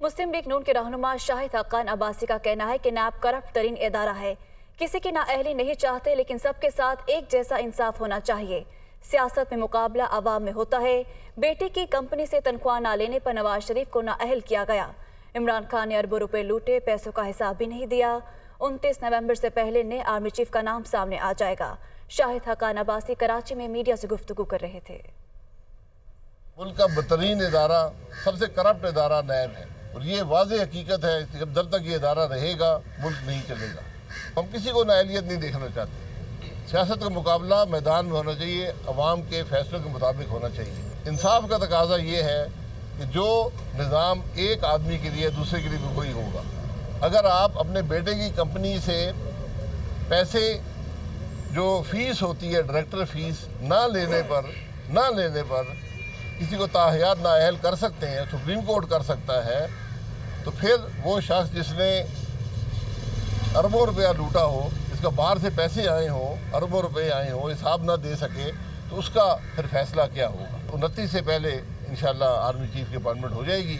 مسلم league نون کے رہنما شاہد حقان عباسی کا کہنا ہے کہ نیب کرپٹ ترین ادارہ ہے۔ کسی کی نااہلی نہیں چاہتے، لیکن سب کے ساتھ ایک جیسا انصاف ہونا چاہیے۔ سیاست میں مقابلہ عوام میں ہوتا ہے۔ بیٹے کی کمپنی سے تنخواہ نہ لینے پر نواز شریف کو نااہل کیا گیا۔ عمران خان نے اربوں روپے لوٹے، پیسوں کا حساب بھی نہیں دیا۔ 29 نومبر سے پہلے نئے آرمی چیف کا نام سامنے آ جائے گا۔ شاہد حقان عباسی کراچی میں میڈیا سے گفتگو کر رہے تھے۔ ملک کا بدترین ادارہ، سب سے کرپٹ ادارہ نیب ہے، اور یہ واضح حقیقت ہے کہ جب تک یہ ادارہ رہے گا ملک نہیں چلے گا۔ ہم کسی کو نااہلیت نہیں دیکھنا چاہتے۔ سیاست کا مقابلہ میدان میں ہونا چاہیے، عوام کے فیصلوں کے مطابق ہونا چاہیے۔ انصاف کا تقاضا یہ ہے کہ جو نظام ایک آدمی کے لیے دوسرے کے لیے بھی وہی ہوگا۔ اگر آپ اپنے بیٹے کی کمپنی سے پیسے جو فیس ہوتی ہے ڈائریکٹر فیس نہ لینے پر کسی کو تاحیات نااہل کر سکتے ہیں، سپریم کورٹ کر سکتا ہے، تو پھر وہ شخص جس نے اربوں روپیہ لوٹا ہو، جس کا باہر سے پیسے آئے ہوں، اربوں روپے آئے ہوں، حساب نہ دے سکے، تو اس کا پھر فیصلہ کیا ہوگا۔ 29 سے پہلے انشاءاللہ آرمی چیف کی اپائنٹمنٹ ہو جائے گی۔